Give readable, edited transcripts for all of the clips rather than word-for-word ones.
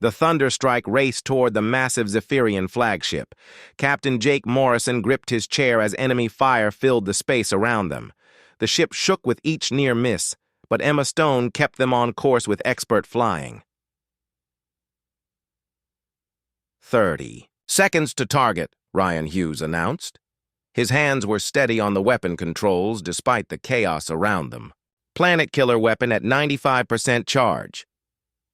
The Thunderstrike raced toward the massive Zephyrian flagship. Captain Jake Morrison gripped his chair as enemy fire filled the space around them. The ship shook with each near miss, but Emma Stone kept them on course with expert flying. 30 seconds to target, Ryan Hughes announced. His hands were steady on the weapon controls despite the chaos around them. Planet killer weapon at 95% charge.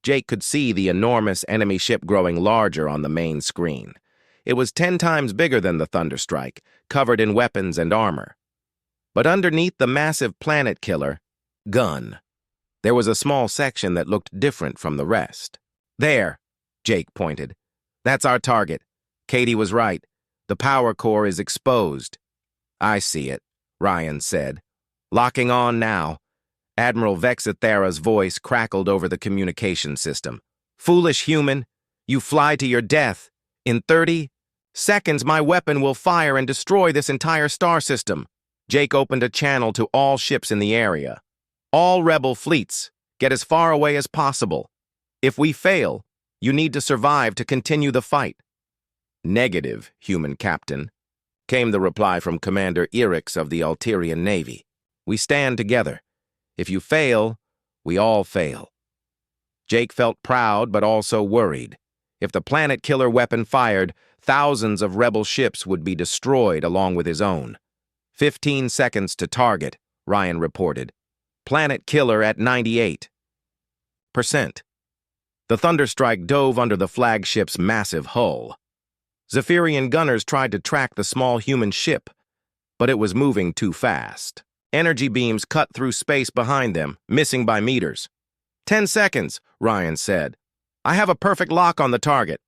Jake could see the enormous enemy ship growing larger on the main screen. It was 10 times bigger than the Thunderstrike, covered in weapons and armor. But underneath the massive planet killer gun, there was a small section that looked different from the rest. There, Jake pointed. That's our target. Katie was right. The power core is exposed. I see it, Ryan said. Locking on now. Admiral Vexithera's voice crackled over the communication system. Foolish human, you fly to your death. In 30 seconds, my weapon will fire and destroy this entire star system. Jake opened a channel to all ships in the area. All rebel fleets, get as far away as possible. If we fail, you need to survive to continue the fight. Negative, human captain, came the reply from Commander Erix of the Alterian Navy. We stand together. If you fail, we all fail. Jake felt proud but also worried. If the planet killer weapon fired, thousands of rebel ships would be destroyed along with his own. 15 seconds to target, Ryan reported. Planet killer at 98%. The Thunderstrike dove under the flagship's massive hull. Zephyrian gunners tried to track the small human ship, but it was moving too fast. Energy beams cut through space behind them, missing by meters. 10 seconds, Ryan said. I have a perfect lock on the target.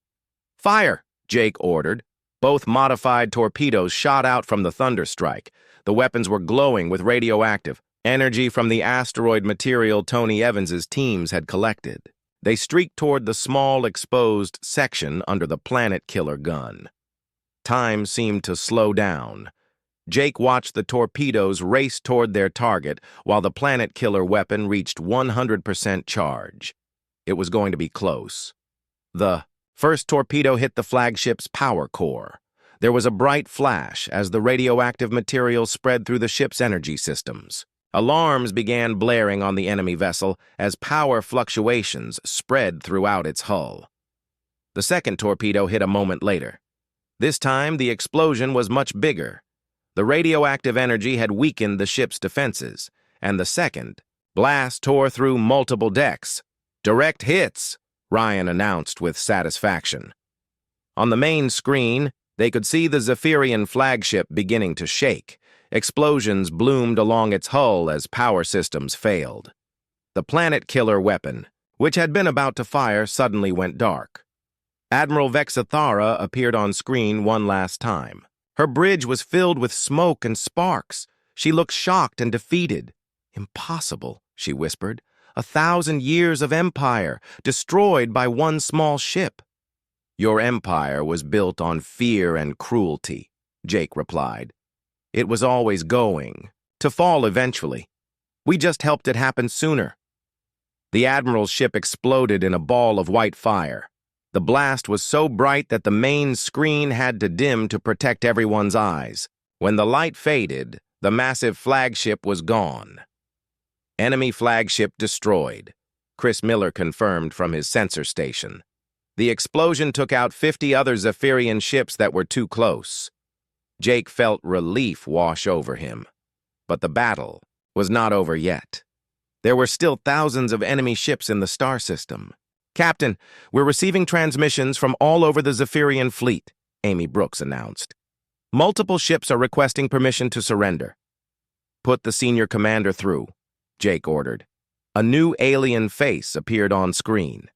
Fire, Jake ordered. Both modified torpedoes shot out from the Thunderstrike. The weapons were glowing with radioactive energy from the asteroid material Tony Evans's teams had collected. They streaked toward the small exposed section under the planet killer gun. Time seemed to slow down. Jake watched the torpedoes race toward their target while the planet killer weapon reached 100% charge. It was going to be close. The first torpedo hit the flagship's power core. There was a bright flash as the radioactive material spread through the ship's energy systems. Alarms began blaring on the enemy vessel as power fluctuations spread throughout its hull. The second torpedo hit a moment later. This time, the explosion was much bigger. The radioactive energy had weakened the ship's defenses, and the second blast tore through multiple decks. Direct hits, Ryan announced with satisfaction. On the main screen, they could see the Zephyrian flagship beginning to shake. Explosions bloomed along its hull as power systems failed. The planet killer weapon, which had been about to fire, suddenly went dark. Admiral Vexithara appeared on screen one last time. Her bridge was filled with smoke and sparks. She looked shocked and defeated. Impossible, she whispered. 1,000 years of empire, destroyed by one small ship. Your empire was built on fear and cruelty, Jake replied. It was always going, to fall eventually. We just helped it happen sooner. The Admiral's ship exploded in a ball of white fire. The blast was so bright that the main screen had to dim to protect everyone's eyes. When the light faded, the massive flagship was gone. Enemy flagship destroyed, Chris Miller confirmed from his sensor station. The explosion took out 50 other Zephyrian ships that were too close. Jake felt relief wash over him. But the battle was not over yet. There were still thousands of enemy ships in the star system. Captain, we're receiving transmissions from all over the Zephyrian fleet, Amy Brooks announced. Multiple ships are requesting permission to surrender. Put the senior commander through, Jake ordered. A new alien face appeared on screen.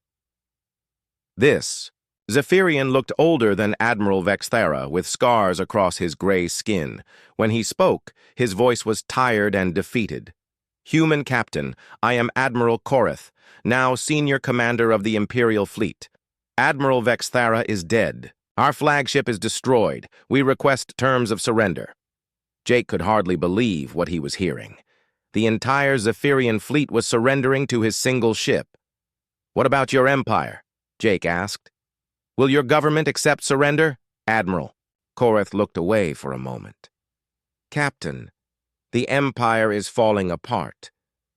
This Zephyrian looked older than Admiral Vexthera, with scars across his gray skin. When he spoke, his voice was tired and defeated. Human Captain, I am Admiral Korath, now Senior Commander of the Imperial Fleet. Admiral Vexthera is dead. Our flagship is destroyed. We request terms of surrender. Jake could hardly believe what he was hearing. The entire Zephyrian fleet was surrendering to his single ship. What about your empire? Jake asked. Will your government accept surrender? Admiral. Korath looked away for a moment. Captain, the Empire is falling apart.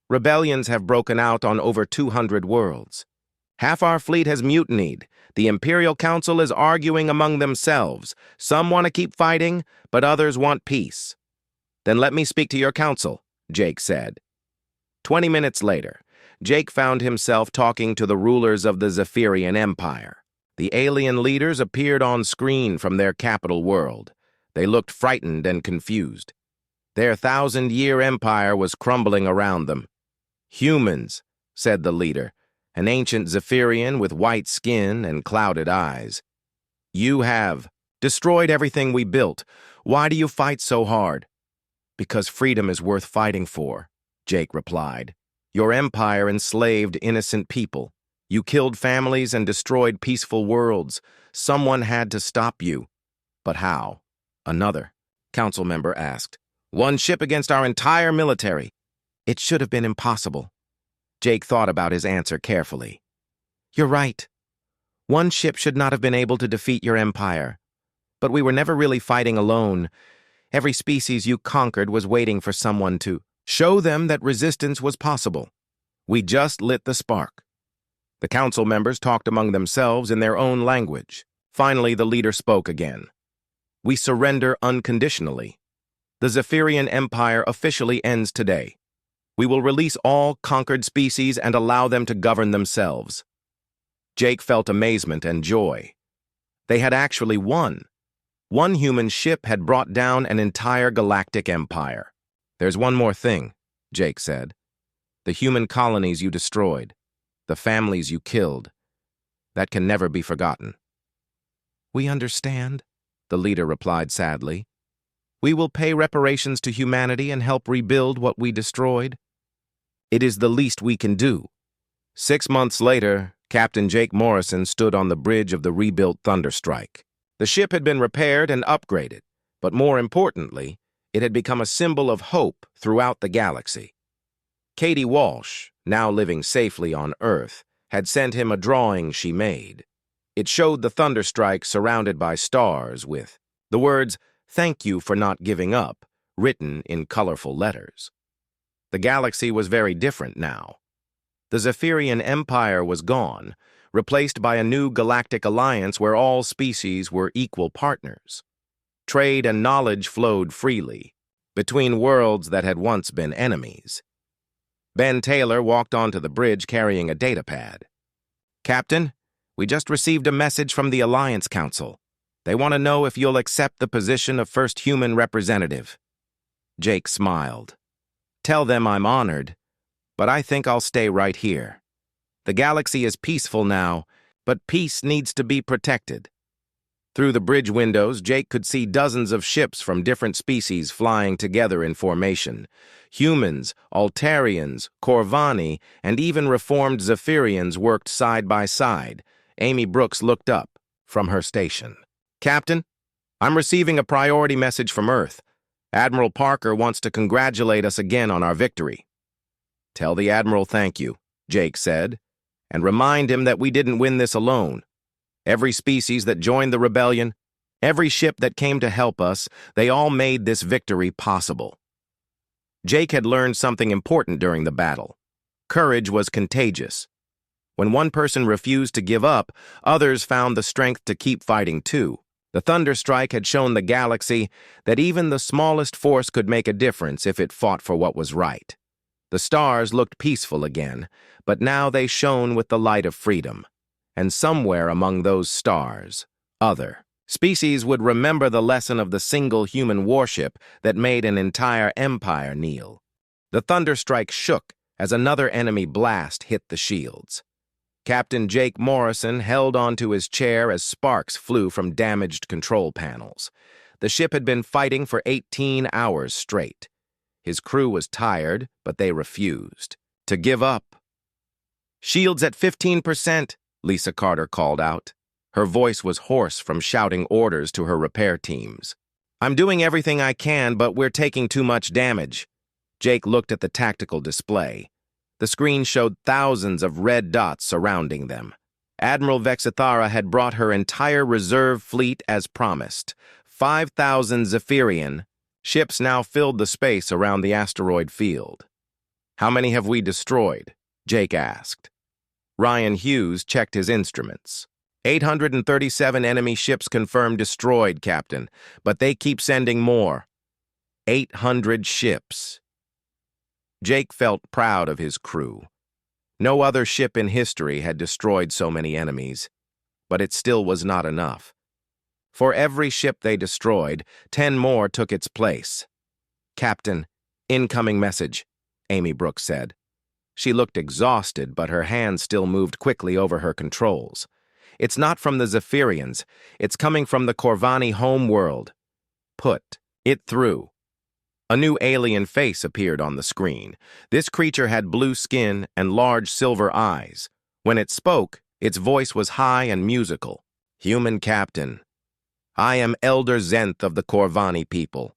Rebellions have broken out on over 200 worlds. Half our fleet has mutinied. The Imperial Council is arguing among themselves. Some want to keep fighting, but others want peace. Then let me speak to your council, Jake said. 20 minutes later, Jake found himself talking to the rulers of the Zephyrian Empire. The alien leaders appeared on screen from their capital world. They looked frightened and confused. Their 1,000-year empire was crumbling around them. Humans, said the leader, an ancient Zephyrian with white skin and clouded eyes. You have destroyed everything we built. Why do you fight so hard? Because freedom is worth fighting for, Jake replied. Your empire enslaved innocent people. You killed families and destroyed peaceful worlds. Someone had to stop you. But how? Another council member asked. One ship against our entire military. It should have been impossible. Jake thought about his answer carefully. You're right. One ship should not have been able to defeat your empire. But we were never really fighting alone. Every species you conquered was waiting for someone to show them that resistance was possible. We just lit the spark. The council members talked among themselves in their own language. Finally, the leader spoke again. We surrender unconditionally. The Zephyrian Empire officially ends today. We will release all conquered species and allow them to govern themselves. Jake felt amazement and joy. They had actually won. One human ship had brought down an entire galactic empire. There's one more thing, Jake said. The human colonies you destroyed. The families you killed. That can never be forgotten. We understand, the leader replied sadly. We will pay reparations to humanity and help rebuild what we destroyed. It is the least we can do. 6 months later, Captain Jake Morrison stood on the bridge of the rebuilt Thunderstrike. The ship had been repaired and upgraded, but more importantly, it had become a symbol of hope throughout the galaxy. Katie Walsh, now living safely on Earth, had sent him a drawing she made. It showed the Thunderstrike surrounded by stars with the words, "Thank you for not giving up," written in colorful letters. The galaxy was very different now. The Zephyrian Empire was gone, replaced by a new galactic alliance where all species were equal partners. Trade and knowledge flowed freely between worlds that had once been enemies. Ben Taylor walked onto the bridge carrying a datapad. Captain, we just received a message from the Alliance Council. They want to know if you'll accept the position of first human representative. Jake smiled. Tell them I'm honored, but I think I'll stay right here. The galaxy is peaceful now, but peace needs to be protected. Through the bridge windows, Jake could see dozens of ships from different species flying together in formation. Humans, Altarians, Corvani, and even reformed Zephyrians worked side by side. Amy Brooks looked up from her station. Captain, I'm receiving a priority message from Earth. Admiral Parker wants to congratulate us again on our victory. Tell the Admiral thank you, Jake said, and remind him that we didn't win this alone. Every species that joined the rebellion, every ship that came to help us, they all made this victory possible. Jake had learned something important during the battle. Courage was contagious. When one person refused to give up, others found the strength to keep fighting too. The Thunderstrike had shown the galaxy that even the smallest force could make a difference if it fought for what was right. The stars looked peaceful again, but now they shone with the light of freedom. And somewhere among those stars, other species would remember the lesson of the single human warship that made an entire empire kneel. The Thunderstrike shook as another enemy blast hit the shields. Captain Jake Morrison held onto his chair as sparks flew from damaged control panels. The ship had been fighting for 18 hours straight. His crew was tired, but they refused to give up. Shields at 15%, Lisa Carter called out. Her voice was hoarse from shouting orders to her repair teams. I'm doing everything I can, but we're taking too much damage. Jake looked at the tactical display. The screen showed thousands of red dots surrounding them. Admiral Vexithara had brought her entire reserve fleet as promised. 5,000 Zephyrian ships now filled the space around the asteroid field. "How many have we destroyed?" Jake asked. Ryan Hughes checked his instruments. 837 enemy ships confirmed destroyed, Captain, but they keep sending more. 800 ships. Jake felt proud of his crew. No other ship in history had destroyed so many enemies, but it still was not enough. For every ship they destroyed, 10 more took its place. "Captain, incoming message," Amy Brooks said. She looked exhausted, but her hands still moved quickly over her controls. "It's not from the Zephyrians. It's coming from the Corvani home world. Put it through." A new alien face appeared on the screen. This creature had blue skin and large silver eyes. When it spoke, its voice was high and musical. "Human Captain, I am Elder Zenth of the Corvani people.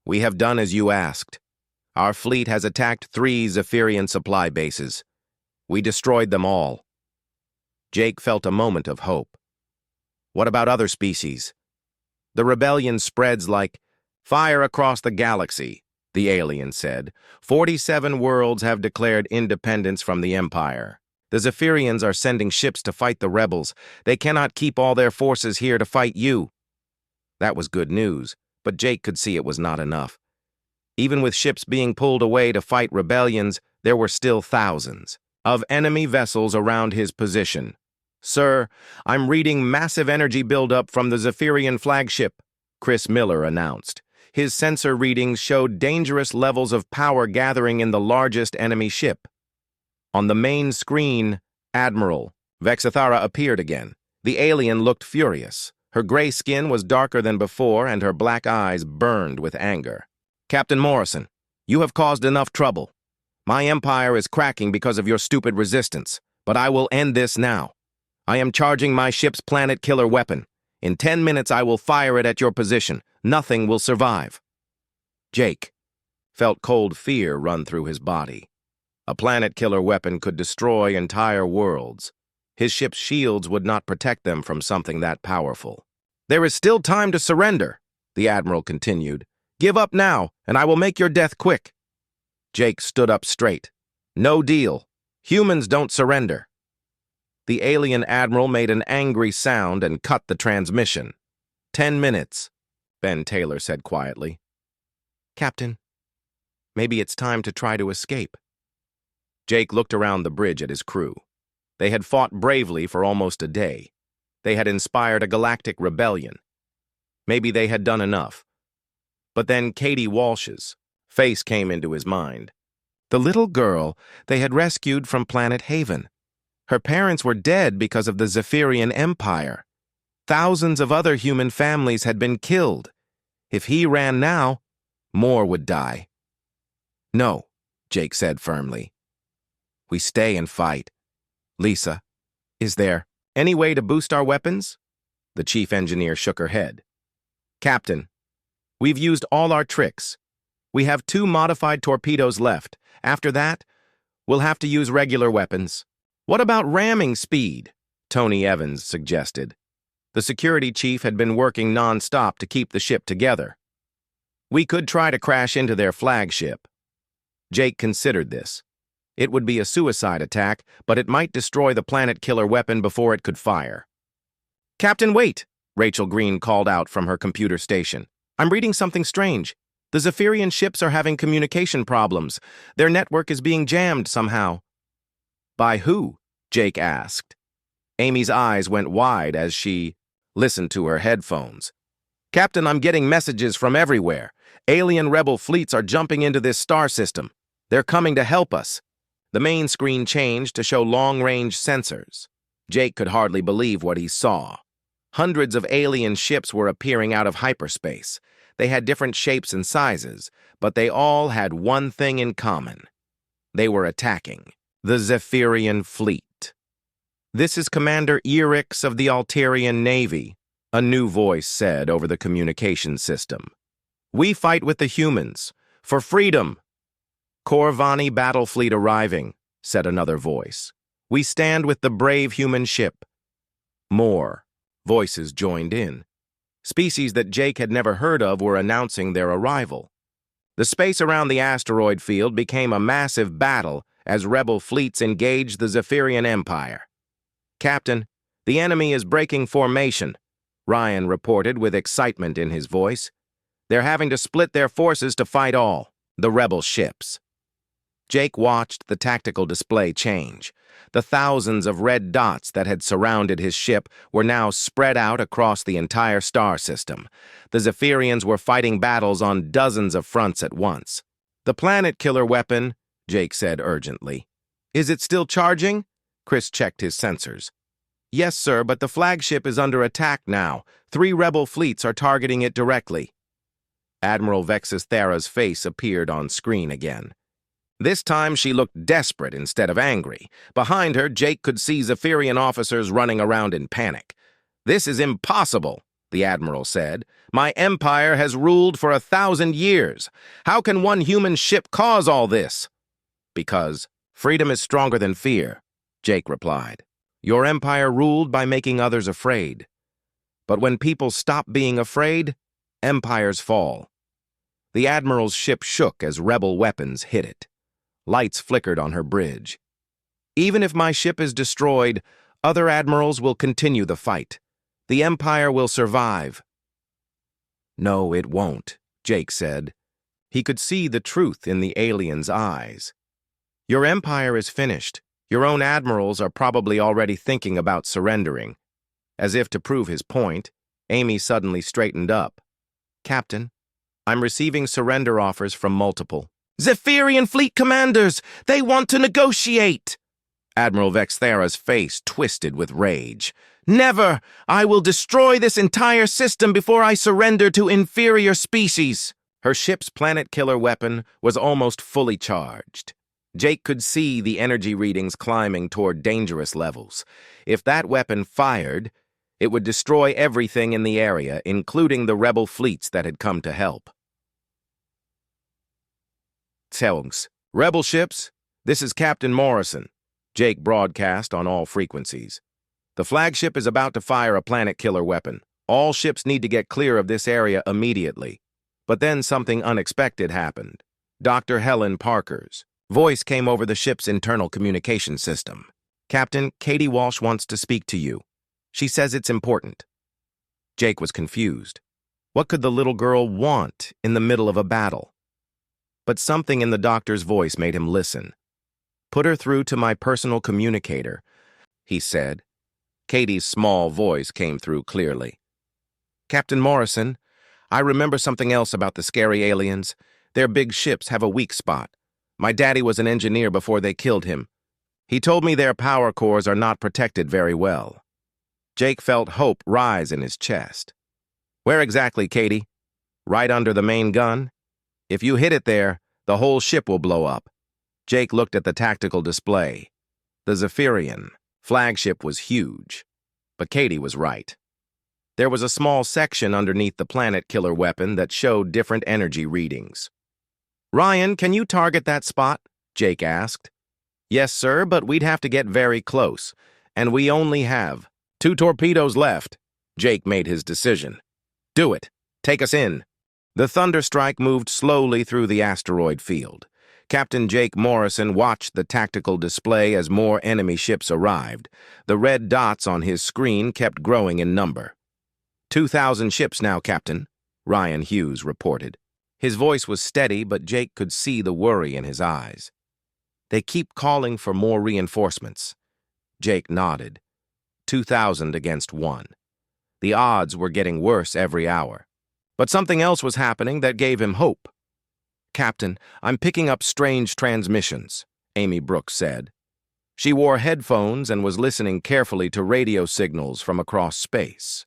We have done as you asked. Our fleet has attacked 3 Zephyrian supply bases. We destroyed them all." Jake felt a moment of hope. "What about other species?" "The rebellion spreads like fire across the galaxy," the alien said. 47 worlds have declared independence from the Empire. The Zephyrians are sending ships to fight the rebels. They cannot keep all their forces here to fight you. That was good news, but Jake could see it was not enough. Even with ships being pulled away to fight rebellions, there were still thousands of enemy vessels around his position. "Sir, I'm reading massive energy buildup from the Zephyrian flagship," Chris Miller announced. His sensor readings showed dangerous levels of power gathering in the largest enemy ship. On the main screen, Admiral Vexithara appeared again. The alien looked furious. Her gray skin was darker than before, and her black eyes burned with anger. "Captain Morrison, you have caused enough trouble. My empire is cracking because of your stupid resistance, but I will end this now. I am charging my ship's planet killer weapon. In 10 minutes I will fire it at your position. Nothing will survive." Jake felt cold fear run through his body. A planet killer weapon could destroy entire worlds. His ship's shields would not protect them from something that powerful. "There is still time to surrender," the Admiral continued. "Give up now, and I will make your death quick." Jake stood up straight. "No deal. Humans don't surrender." The alien Admiral made an angry sound and cut the transmission. 10 minutes, Ben Taylor said quietly. "Captain, maybe it's time to try to escape." Jake looked around the bridge at his crew. They had fought bravely for almost a day. They had inspired a galactic rebellion. Maybe they had done enough. But then Katie Walsh's face came into his mind. The little girl they had rescued from Planet Haven. Her parents were dead because of the Zephyrian Empire. Thousands of other human families had been killed. If he ran now, more would die. "No," Jake said firmly. "We stay and fight." "Lisa, is there any way to boost our weapons?" The chief engineer shook her head. "Captain, we've used all our tricks. We have 2 modified torpedoes left. After that, we'll have to use regular weapons." "What about ramming speed?" Tony Evans suggested. The security chief had been working non-stop to keep the ship together. "We could try to crash into their flagship." Jake considered this. It would be a suicide attack, but it might destroy the planet killer weapon before it could fire. "Captain, wait!" Rachel Green called out from her computer station. "I'm reading something strange. The Zephyrian ships are having communication problems. Their network is being jammed somehow." "By who?" Jake asked. Amy's eyes went wide as she listened to her headphones. "Captain, I'm getting messages from everywhere. Alien rebel fleets are jumping into this star system. They're coming to help us." The main screen changed to show long-range sensors. Jake could hardly believe what he saw. Hundreds of alien ships were appearing out of hyperspace. They had different shapes and sizes, but they all had one thing in common. They were attacking the Zephyrian fleet. "This is Commander Erix of the Alterian Navy," a new voice said over the communication system. "We fight with the humans. For freedom." "Corvani battle fleet arriving," said another voice. We stand with the brave human ship. More voices joined in. Species that Jake had never heard of were announcing their arrival. The space around the asteroid field became a massive battle as rebel fleets engaged the Zephyrian Empire. "Captain, the enemy is breaking formation," Ryan reported with excitement in his voice. "They're having to split their forces to fight all the rebel ships." Jake watched the tactical display change. The thousands of red dots that had surrounded his ship were now spread out across the entire star system. The Zephyrians were fighting battles on dozens of fronts at once. "The planet killer weapon," Jake said urgently. "Is it still charging?" Chris checked his sensors. "Yes, sir, but the flagship is under attack now. 3 rebel fleets are targeting it directly." Admiral Vexus Thera's face appeared on screen again. This time she looked desperate instead of angry. Behind her, Jake could see Zephyrian officers running around in panic. "This is impossible," the Admiral said. "My empire has ruled for 1,000 years. How can one human ship cause all this?" "Because freedom is stronger than fear," Jake replied. "Your empire ruled by making others afraid. But when people stop being afraid, empires fall." The Admiral's ship shook as rebel weapons hit it. Lights flickered on her bridge. "Even if my ship is destroyed, other admirals will continue the fight. The Empire will survive." "No, it won't," Jake said. He could see the truth in the alien's eyes. "Your empire is finished. Your own admirals are probably already thinking about surrendering." As if to prove his point, Amy suddenly straightened up. "Captain, I'm receiving surrender offers from multiple." "Zephyrian fleet commanders! They want to negotiate!" Admiral Vexthera's face twisted with rage. "Never! I will destroy this entire system before I surrender to inferior species." Her ship's planet-killer weapon was almost fully charged. Jake could see the energy readings climbing toward dangerous levels. If that weapon fired, it would destroy everything in the area, including the rebel fleets that had come to help. "Selgs, rebel ships, this is Captain Morrison," Jake broadcast on all frequencies. "The flagship is about to fire a planet-killer weapon. All ships need to get clear of this area immediately." But then something unexpected happened. Dr. Helen Parker's voice came over the ship's internal communication system. "Captain, Katie Walsh wants to speak to you. She says it's important." Jake was confused. What could the little girl want in the middle of a battle? But something in the doctor's voice made him listen. "Put her through to my personal communicator," he said. Katie's small voice came through clearly. "Captain Morrison, I remember something else about the scary aliens. Their big ships have a weak spot. My daddy was an engineer before they killed him. He told me their power cores are not protected very well." Jake felt hope rise in his chest. "Where exactly, Katie? Right under the main gun? If you hit it there, the whole ship will blow up." Jake looked at the tactical display. The Zephyrian flagship was huge, but Katie was right. There was a small section underneath the planet-killer weapon that showed different energy readings. "Ryan, can you target that spot?" Jake asked. "Yes, sir, but we'd have to get very close, and we only have 2 torpedoes left." Jake made his decision. "Do it. Take us in." The Thunderstrike moved slowly through the asteroid field. Captain Jake Morrison watched the tactical display as more enemy ships arrived. The red dots on his screen kept growing in number. 2,000 ships now, Captain," Ryan Hughes reported. His voice was steady, but Jake could see the worry in his eyes. "They keep calling for more reinforcements." Jake nodded. 2,000 against 1. The odds were getting worse every hour. But something else was happening that gave him hope. "Captain, I'm picking up strange transmissions," Amy Brooks said. She wore headphones and was listening carefully to radio signals from across space.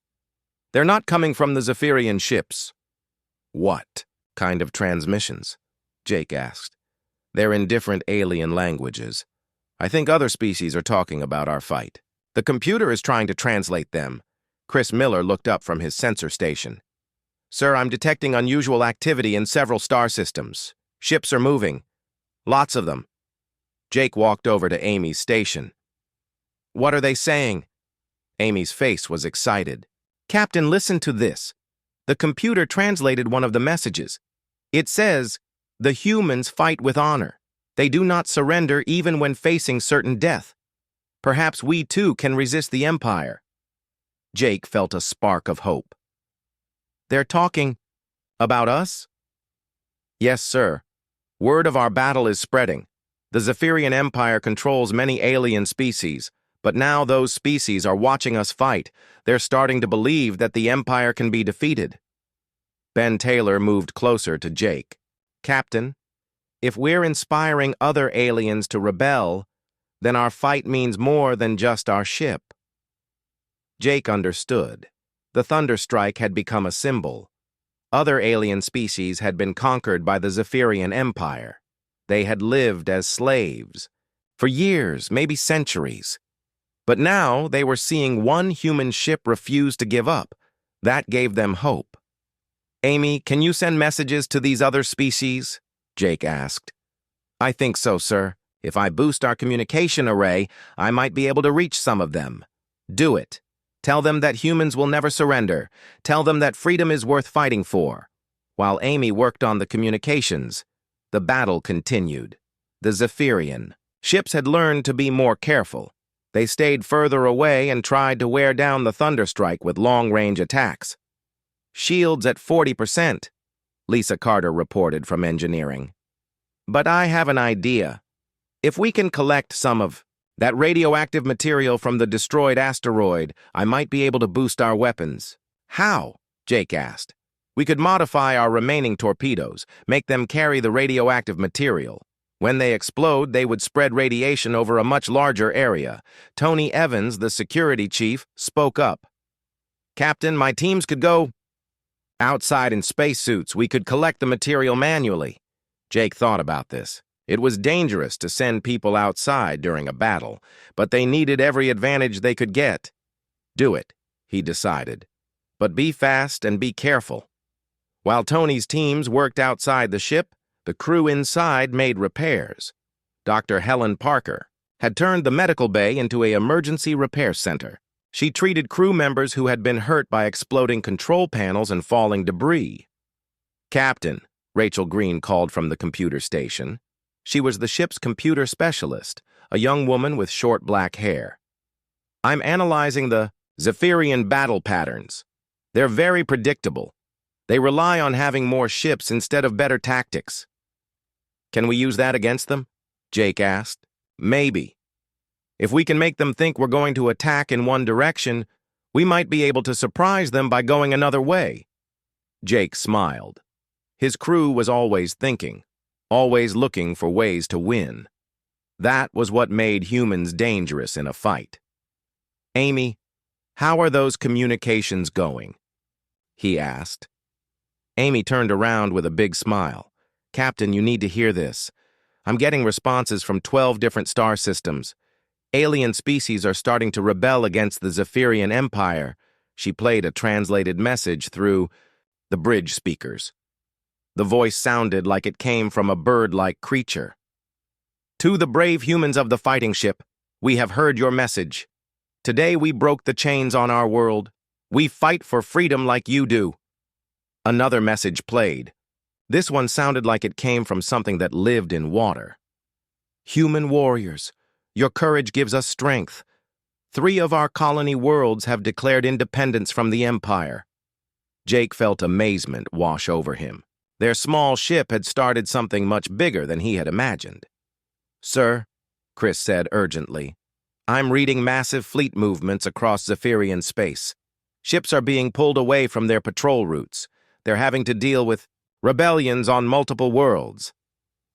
"They're not coming from the Zephyrian ships." "What kind of transmissions?" Jake asked. "They're in different alien languages. I think other species are talking about our fight. The computer is trying to translate them." Chris Miller looked up from his sensor station. "Sir, I'm detecting unusual activity in several star systems. Ships are moving. Lots of them." Jake walked over to Amy's station. What are they saying? Amy's face was excited. Captain, listen to this. The computer translated one of the messages. It says, "The humans fight with honor. They do not surrender even when facing certain death. Perhaps we too can resist the Empire." Jake felt a spark of hope. They're talking about us? Yes, sir. Word of our battle is spreading. The Zephyrian Empire controls many alien species, but now those species are watching us fight. They're starting to believe that the Empire can be defeated. Ben Taylor moved closer to Jake. Captain, if we're inspiring other aliens to rebel, then our fight means more than just our ship. Jake understood. The Thunderstrike had become a symbol. Other alien species had been conquered by the Zephyrian Empire. They had lived as slaves. For years, maybe centuries. But now they were seeing one human ship refuse to give up. That gave them hope. Amy, can you send messages to these other species? Jake asked. I think so, sir. If I boost our communication array, I might be able to reach some of them. Do it. Tell them that humans will never surrender. Tell them that freedom is worth fighting for. While Amy worked on the communications, the battle continued. The Zephyrian ships had learned to be more careful. They stayed further away and tried to wear down the Thunderstrike with long-range attacks. Shields at 40%, Lisa Carter reported from engineering. But I have an idea. If we can collect some of that radioactive material from the destroyed asteroid, I might be able to boost our weapons. How? Jake asked. We could modify our remaining torpedoes, make them carry the radioactive material. When they explode, they would spread radiation over a much larger area. Tony Evans, the security chief, spoke up. Captain, my teams could go outside in spacesuits. We could collect the material manually. Jake thought about this. It was dangerous to send people outside during a battle, but they needed every advantage they could get. Do it, he decided. But be fast and be careful. While Tony's teams worked outside the ship, the crew inside made repairs. Dr. Helen Parker had turned the medical bay into an emergency repair center. She treated crew members who had been hurt by exploding control panels and falling debris. Captain, Rachel Green called from the computer station. She was the ship's computer specialist, a young woman with short black hair. I'm analyzing the Zephyrian battle patterns. They're very predictable. They rely on having more ships instead of better tactics. Can we use that against them? Jake asked. Maybe. If we can make them think we're going to attack in one direction, we might be able to surprise them by going another way. Jake smiled. His crew was always thinking, always looking for ways to win. That was what made humans dangerous in a fight. Amy, how are those communications going? He asked. Amy turned around with a big smile. Captain, you need to hear this. I'm getting responses from 12 different star systems. Alien species are starting to rebel against the Zephyrian Empire. She played a translated message through the bridge speakers. The voice sounded like it came from a bird-like creature. To the brave humans of the fighting ship, we have heard your message. Today we broke the chains on our world. We fight for freedom like you do. Another message played. This one sounded like it came from something that lived in water. Human warriors, your courage gives us strength. 3 of our colony worlds have declared independence from the Empire. Jake felt amazement wash over him. Their small ship had started something much bigger than he had imagined. Sir, Chris said urgently, I'm reading massive fleet movements across Zephyrian space. Ships are being pulled away from their patrol routes. They're having to deal with rebellions on multiple worlds.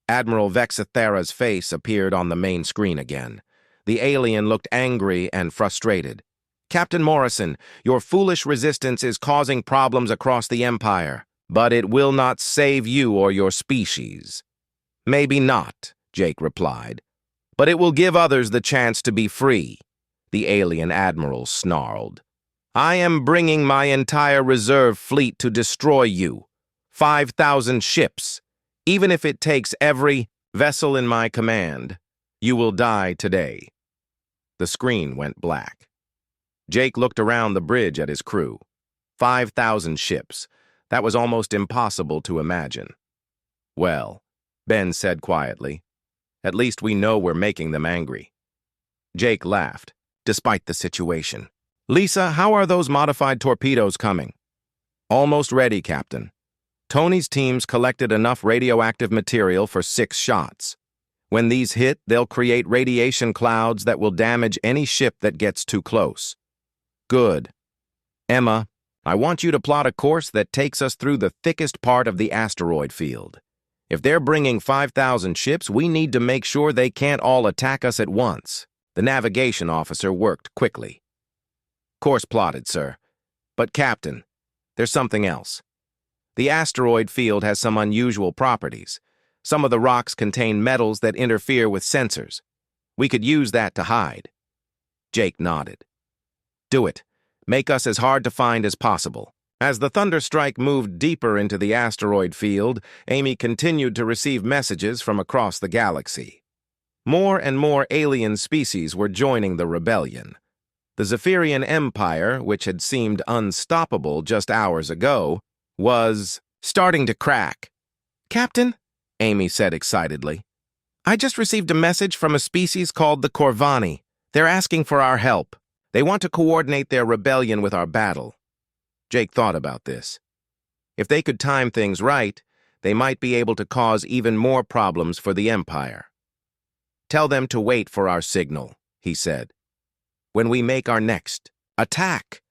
Admiral Vexithera's face appeared on the main screen again. The alien looked angry and frustrated. Captain Morrison, your foolish resistance is causing problems across the Empire, but it will not save you or your species. Maybe not, Jake replied, but it will give others the chance to be free, the alien admiral snarled. I am bringing my entire reserve fleet to destroy you. 5,000 ships. Even if it takes every vessel in my command, you will die today. The screen went black. Jake looked around the bridge at his crew. 5,000 ships. That was almost impossible to imagine. Well, Ben said quietly, at least we know we're making them angry. Jake laughed, despite the situation. Lisa, how are those modified torpedoes coming? Almost ready, Captain. Tony's teams collected enough radioactive material for 6 shots. When these hit, they'll create radiation clouds that will damage any ship that gets too close. Good. Emma, I want you to plot a course that takes us through the thickest part of the asteroid field. If they're bringing 5,000 ships, we need to make sure they can't all attack us at once. The navigation officer worked quickly. Course plotted, sir. But, Captain, there's something else. The asteroid field has some unusual properties. Some of the rocks contain metals that interfere with sensors. We could use that to hide. Jake nodded. Do it. Make us as hard to find as possible. As the Thunderstrike moved deeper into the asteroid field, Amy continued to receive messages from across the galaxy. More and more alien species were joining the rebellion. The Zephyrian Empire, which had seemed unstoppable just hours ago, was starting to crack. Captain, Amy said excitedly, I just received a message from a species called the Corvani. They're asking for our help. They want to coordinate their rebellion with our battle. Jake thought about this. If they could time things right, they might be able to cause even more problems for the Empire. Tell them to wait for our signal, he said. When we make our next attack,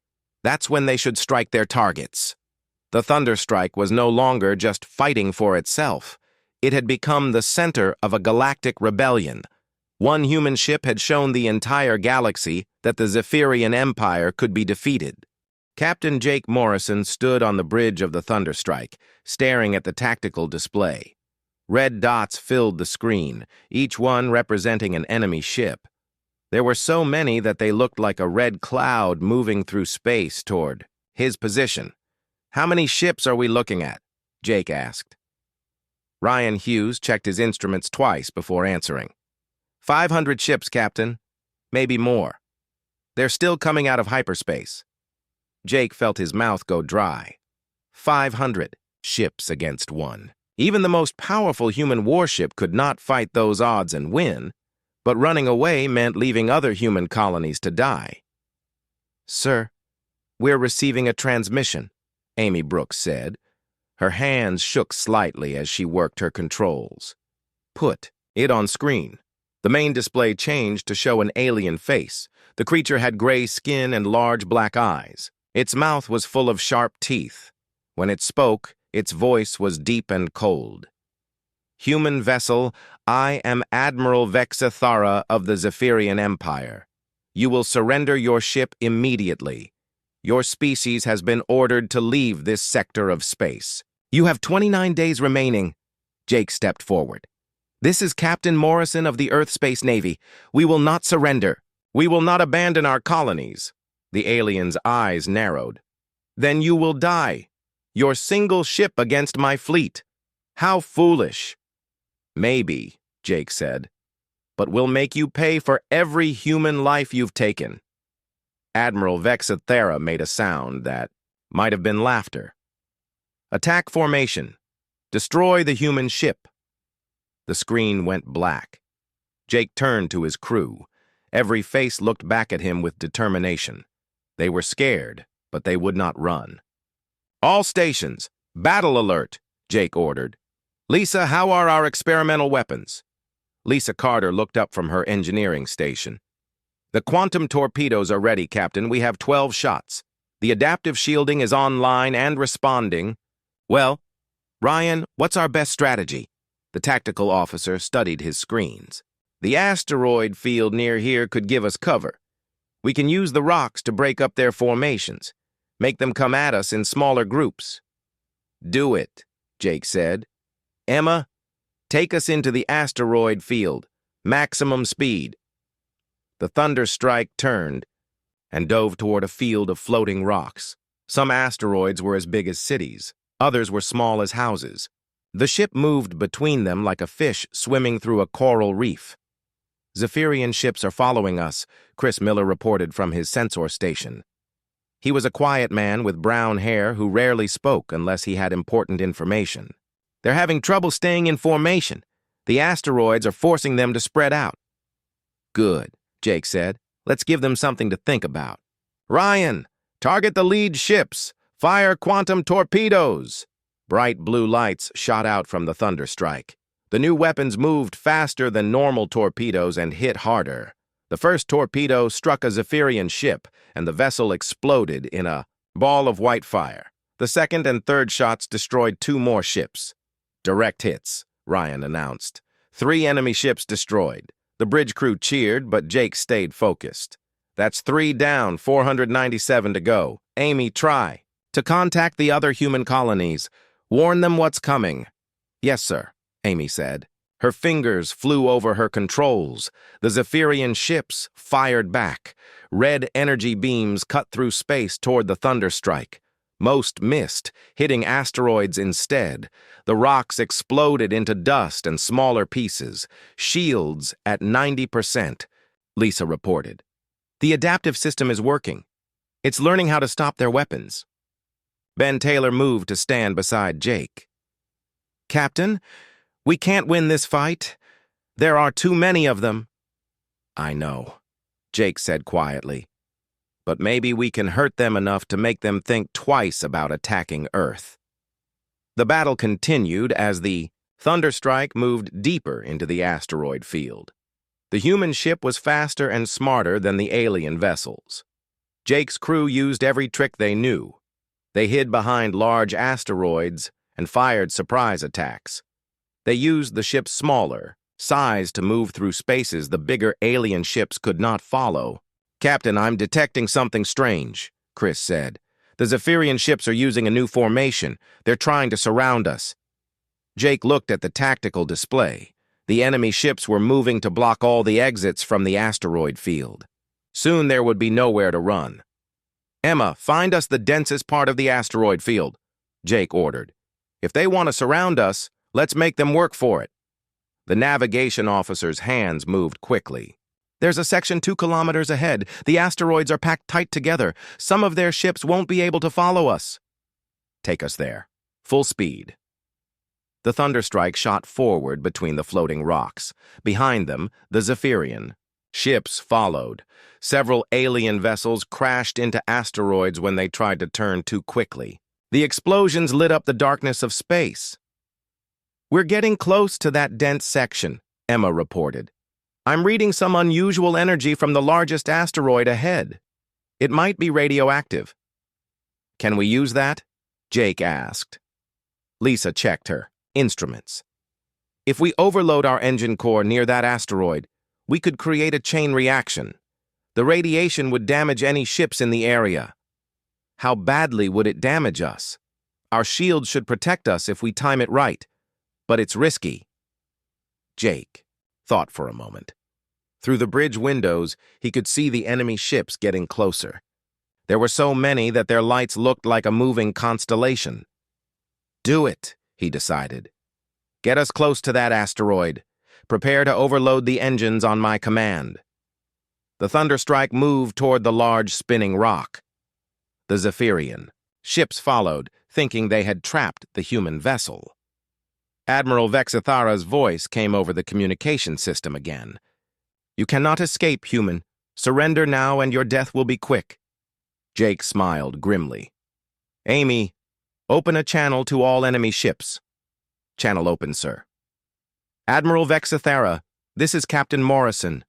that's when they should strike their targets. The Thunderstrike was no longer just fighting for itself. It had become the center of a galactic rebellion. One human ship had shown the entire galaxy that the Zephyrian Empire could be defeated. Captain Jake Morrison stood on the bridge of the Thunderstrike, staring at the tactical display. Red dots filled the screen, each one representing an enemy ship. There were so many that they looked like a red cloud moving through space toward his position. How many ships are we looking at? Jake asked. Ryan Hughes checked his instruments twice before answering. 500 ships, Captain. Maybe more. They're still coming out of hyperspace. Jake felt his mouth go dry. 500 ships against one. Even the most powerful human warship could not fight those odds and win, but running away meant leaving other human colonies to die. Sir, we're receiving a transmission, Amy Brooks said. Her hands shook slightly as she worked her controls. Put it on screen. The main display changed to show an alien face. The creature had gray skin and large black eyes. Its mouth was full of sharp teeth. When it spoke, its voice was deep and cold. Human vessel, I am Admiral Vexathara of the Zephyrian Empire. You will surrender your ship immediately. Your species has been ordered to leave this sector of space. You have 29 days remaining. Jake stepped forward. This is Captain Morrison of the Earth Space Navy. We will not surrender. We will not abandon our colonies. The alien's eyes narrowed. Then you will die. Your single ship against my fleet. How foolish. Maybe, Jake said, but we'll make you pay for every human life you've taken. Admiral Vexathara made a sound that might have been laughter. Attack formation. Destroy the human ship. The screen went black. Jake turned to his crew. Every face looked back at him with determination. They were scared, but they would not run. All stations, battle alert, Jake ordered. Lisa, how are our experimental weapons? Lisa Carter looked up from her engineering station. The quantum torpedoes are ready, Captain. We have 12 shots. The adaptive shielding is online and responding. Well, Ryan, what's our best strategy? The tactical officer studied his screens. The asteroid field near here could give us cover. We can use the rocks to break up their formations. Make them come at us in smaller groups. Do it, Jake said. Emma, take us into the asteroid field. Maximum speed. The Thunderstrike turned and dove toward a field of floating rocks. Some asteroids were as big as cities. Others were small as houses. The ship moved between them like a fish swimming through a coral reef. Zephyrian ships are following us, Chris Miller reported from his sensor station. He was a quiet man with brown hair who rarely spoke unless he had important information. They're having trouble staying in formation. The asteroids are forcing them to spread out. Good, Jake said. Let's give them something to think about. Ryan, target the lead ships. Fire quantum torpedoes. Bright blue lights shot out from the thunderstrike. The new weapons moved faster than normal torpedoes and hit harder. The first torpedo struck a Zephyrian ship, and the vessel exploded in a ball of white fire. The second and third shots destroyed 2 more ships. Direct hits, Ryan announced. 3 enemy ships destroyed. The bridge crew cheered, but Jake stayed focused. That's 3 down, 497 to go. Amy, try to contact the other human colonies. Warn them what's coming. Yes, sir, Amy said. Her fingers flew over her controls. The Zephyrian ships fired back. Red energy beams cut through space toward the thunderstrike. Most missed, hitting asteroids instead. The rocks exploded into dust and smaller pieces. Shields at 90%, Lisa reported. The adaptive system is working. It's learning how to stop their weapons. Ben Taylor moved to stand beside Jake. Captain, we can't win this fight. There are too many of them. I know, Jake said quietly. But maybe we can hurt them enough to make them think twice about attacking Earth. The battle continued as the thunderstrike moved deeper into the asteroid field. The human ship was faster and smarter than the alien vessels. Jake's crew used every trick they knew. They hid behind large asteroids and fired surprise attacks. They used the ship's smaller size to move through spaces the bigger alien ships could not follow. Captain, I'm detecting something strange, Chris said. The Zephyrian ships are using a new formation. They're trying to surround us. Jake looked at the tactical display. The enemy ships were moving to block all the exits from the asteroid field. Soon there would be nowhere to run. Emma, find us the densest part of the asteroid field, Jake ordered. If they want to surround us, let's make them work for it. The navigation officer's hands moved quickly. There's a section 2 kilometers ahead. The asteroids are packed tight together. Some of their ships won't be able to follow us. Take us there. Full speed. The thunderstrike shot forward between the floating rocks. Behind them, the Zephyrian. Ships followed. Several alien vessels crashed into asteroids when they tried to turn too quickly. The explosions lit up the darkness of space. We're getting close to that dense section, Emma reported. I'm reading some unusual energy from the largest asteroid ahead. It might be radioactive. Can we use that? Jake asked. Lisa checked her instruments. If we overload our engine core near that asteroid, we could create a chain reaction. The radiation would damage any ships in the area. How badly would it damage us? Our shields should protect us if we time it right, but it's risky. Jake thought for a moment. Through the bridge windows, he could see the enemy ships getting closer. There were so many that their lights looked like a moving constellation. Do it, he decided. Get us close to that asteroid. Prepare to overload the engines on my command. The thunderstrike moved toward the large spinning rock. The Zephyrian. Ships followed, thinking they had trapped the human vessel. Admiral Vexithara's voice came over the communication system again. You cannot escape, human. Surrender now and your death will be quick. Jake smiled grimly. Amy, open a channel to all enemy ships. Channel open, sir. Admiral Vexithara, this is Captain Morrison.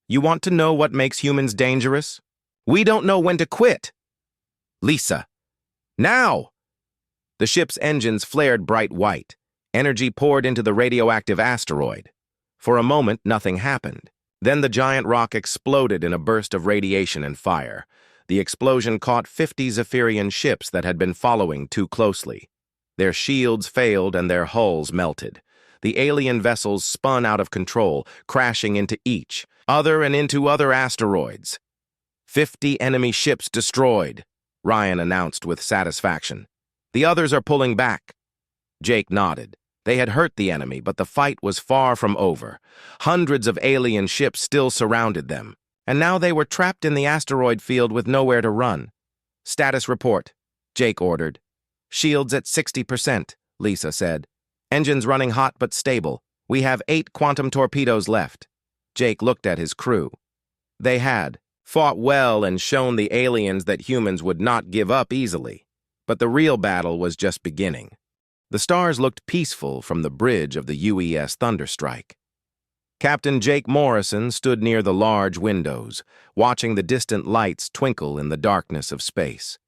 You want to know what makes humans dangerous? We don't know when to quit. Lisa. Now! The ship's engines flared bright white. Energy poured into the radioactive asteroid. For a moment, nothing happened. Then the giant rock exploded in a burst of radiation and fire. The explosion caught 50 Zephyrian ships that had been following too closely. Their shields failed and their hulls melted. The alien vessels spun out of control, crashing into each other and into other asteroids. 50 enemy ships destroyed, Ryan announced with satisfaction. The others are pulling back. Jake nodded. They had hurt the enemy, but the fight was far from over. Hundreds of alien ships still surrounded them, and now they were trapped in the asteroid field with nowhere to run. "Status report," Jake ordered. "Shields at 60%, Lisa said. "Engines running hot but stable. We have 8 quantum torpedoes left." Jake looked at his crew. They had fought well and shown the aliens that humans would not give up easily. But the real battle was just beginning. The stars looked peaceful from the bridge of the UES Thunderstrike. Captain Jake Morrison stood near the large windows, watching the distant lights twinkle in the darkness of space.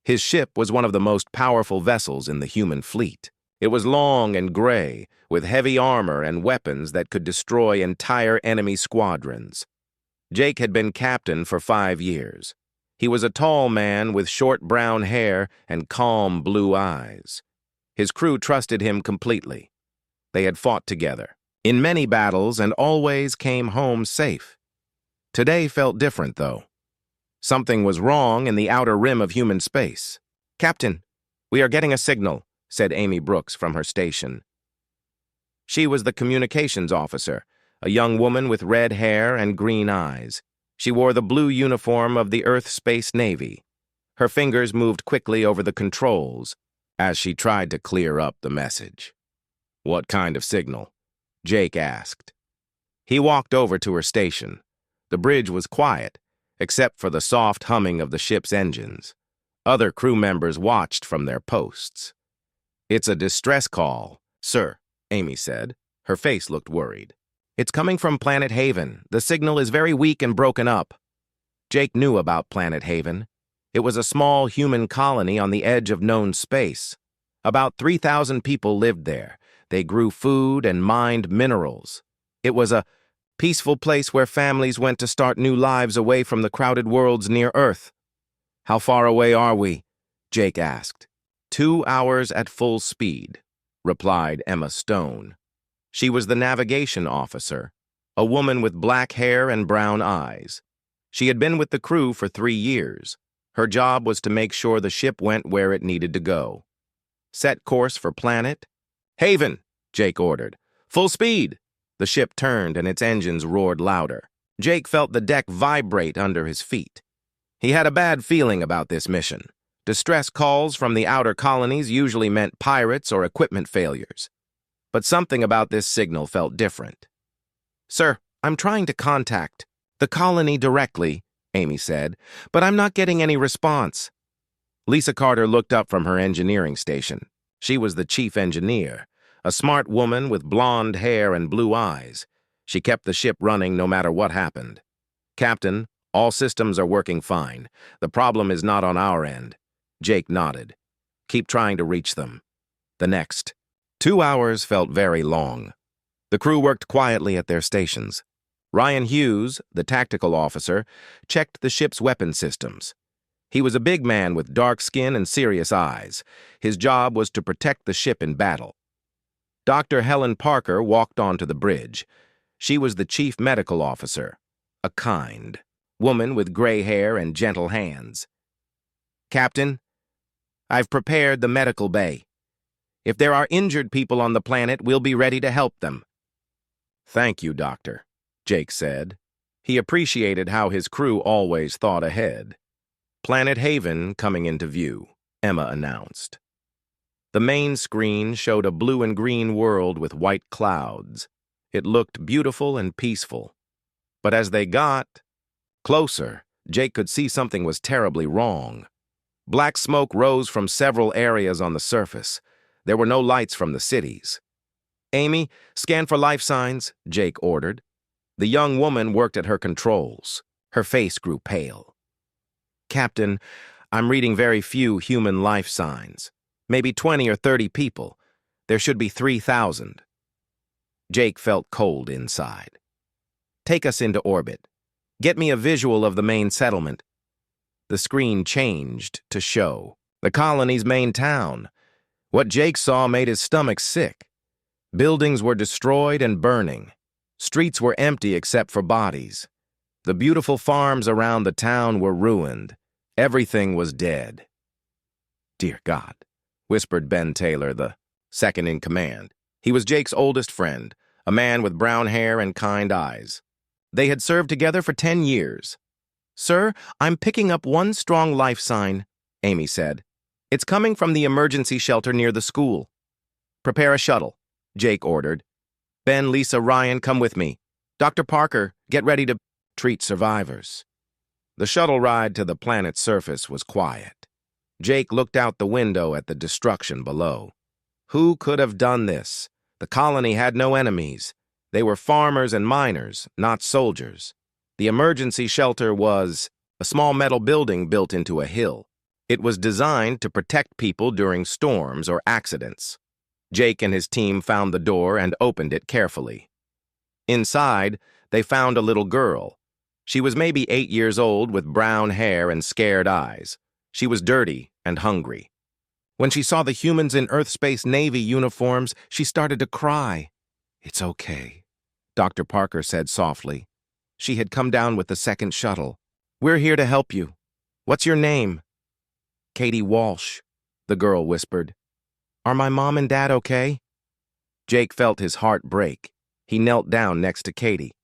His ship was one of the most powerful vessels in the human fleet. It was long and gray, with heavy armor and weapons that could destroy entire enemy squadrons. Jake had been captain for 5 years. He was a tall man with short brown hair and calm blue eyes. His crew trusted him completely. They had fought together in many battles and always came home safe. Today felt different, though. Something was wrong in the outer rim of human space. "Captain, we are getting a signal," said Amy Brooks from her station. She was the communications officer, a young woman with red hair and green eyes. She wore the blue uniform of the Earth Space Navy. Her fingers moved quickly over the controls as she tried to clear up the message. "What kind of signal?" Jake asked. He walked over to her station. The bridge was quiet, except for the soft humming of the ship's engines. Other crew members watched from their posts. "It's a distress call, sir," Amy said. Her face looked worried. "It's coming from Planet Haven. The signal is very weak and broken up." Jake knew about Planet Haven. It was a small human colony on the edge of known space. About 3,000 people lived there. They grew food and mined minerals. It was a peaceful place where families went to start new lives away from the crowded worlds near Earth. "How far away are we?" Jake asked. 2 hours at full speed," replied Emma Stone. She was the navigation officer, a woman with black hair and brown eyes. She had been with the crew for 3 years. Her job was to make sure the ship went where it needed to go. "Set course for planet Haven," Jake ordered. "Full speed." The ship turned and its engines roared louder. Jake felt the deck vibrate under his feet. He had a bad feeling about this mission. Distress calls from the outer colonies usually meant pirates or equipment failures. But something about this signal felt different. "Sir, I'm trying to contact the colony directly," Amy said, "but I'm not getting any response." Lisa Carter looked up from her engineering station. She was the chief engineer, a smart woman with blonde hair and blue eyes. She kept the ship running no matter what happened. "Captain, all systems are working fine. The problem is not on our end." Jake nodded. "Keep trying to reach them." The next 2 hours felt very long. The crew worked quietly at their stations. Ryan Hughes, the tactical officer, checked the ship's weapon systems. He was a big man with dark skin and serious eyes. His job was to protect the ship in battle. Dr. Helen Parker walked onto the bridge. She was the chief medical officer, a kind woman with gray hair and gentle hands. "Captain, I've prepared the medical bay. If there are injured people on the planet, we'll be ready to help them." "Thank you, Doctor," Jake said. He appreciated how his crew always thought ahead. "Planet Haven coming into view," Emma announced. The main screen showed a blue and green world with white clouds. It looked beautiful and peaceful. But as they got closer, Jake could see something was terribly wrong. Black smoke rose from several areas on the surface. There were no lights from the cities. "Amy, scan for life signs," Jake ordered. The young woman worked at her controls. Her face grew pale. "Captain, I'm reading very few human life signs. Maybe 20 or 30 people. There should be 3,000. Jake felt cold inside. "Take us into orbit. Get me a visual of the main settlement." The screen changed to show the colony's main town. What Jake saw made his stomach sick. Buildings were destroyed and burning. Streets were empty except for bodies. The beautiful farms around the town were ruined. Everything was dead. "Dear God," whispered Ben Taylor, the second in command. He was Jake's oldest friend, a man with brown hair and kind eyes. They had served together for 10 years. "Sir, I'm picking up one strong life sign," Amy said. "It's coming from the emergency shelter near the school." "Prepare a shuttle," Jake ordered. "Ben, Lisa, Ryan, come with me. Dr. Parker, get ready to treat survivors." The shuttle ride to the planet's surface was quiet. Jake looked out the window at the destruction below. Who could have done this? The colony had no enemies. They were farmers and miners, not soldiers. The emergency shelter was a small metal building built into a hill. It was designed to protect people during storms or accidents. Jake and his team found the door and opened it carefully. Inside, they found a little girl. She was maybe 8 years old with brown hair and scared eyes. She was dirty and hungry. When she saw the humans in Earth Space Navy uniforms, she started to cry. "It's okay," Dr. Parker said softly. She had come down with the second shuttle. "We're here to help you. What's your name?" "Katie Walsh," the girl whispered. "Are my mom and dad okay?" Jake felt his heart break. He knelt down next to Katie.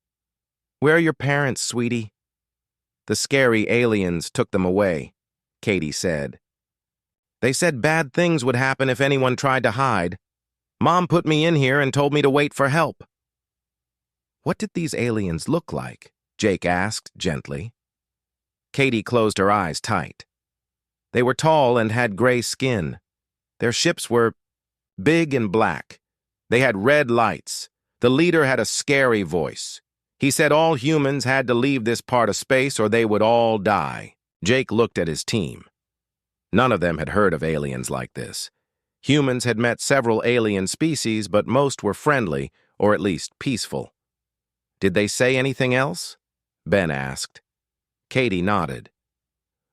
"Where are your parents, sweetie?" "The scary aliens took them away," Katie said. "They said bad things would happen if anyone tried to hide. Mom put me in here and told me to wait for help." "What did these aliens look like?" Jake asked gently. Katie closed her eyes tight. "They were tall and had gray skin. Their ships were big and black. They had red lights. The leader had a scary voice. He said all humans had to leave this part of space or they would all die." Jake looked at his team. None of them had heard of aliens like this. Humans had met several alien species, but most were friendly, or at least peaceful. "Did they say anything else?" Ben asked. Katie nodded.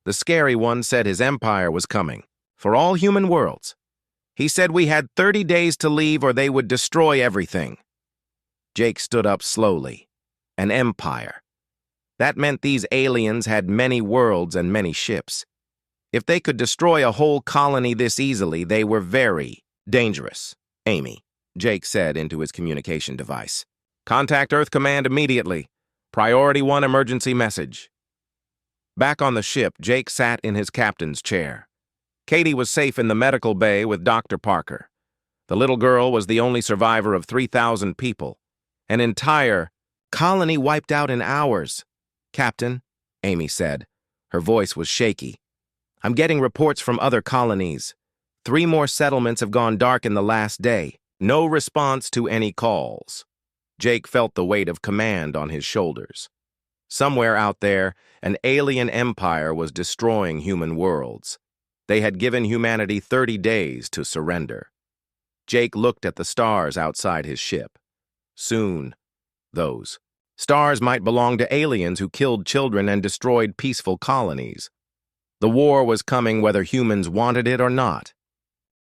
"The scary one said his empire was coming, for all human worlds. He said we had 30 days to leave or they would destroy everything." Jake stood up slowly. An empire. That meant these aliens had many worlds and many ships. If they could destroy a whole colony this easily, they were very dangerous. "Amy," Jake said into his communication device. "Contact Earth Command immediately. Priority 1 emergency message." Back on the ship, Jake sat in his captain's chair. Katie was safe in the medical bay with Dr. Parker. The little girl was the only survivor of 3,000 people. An entire colony wiped out in hours. "Captain," Amy said. Her voice was shaky. "I'm getting reports from other colonies. 3 more settlements have gone dark in the last day. No response to any calls." Jake felt the weight of command on his shoulders. Somewhere out there, an alien empire was destroying human worlds. They had given humanity 30 days to surrender. Jake looked at the stars outside his ship. Soon, those stars might belong to aliens who killed children and destroyed peaceful colonies. The war was coming whether humans wanted it or not.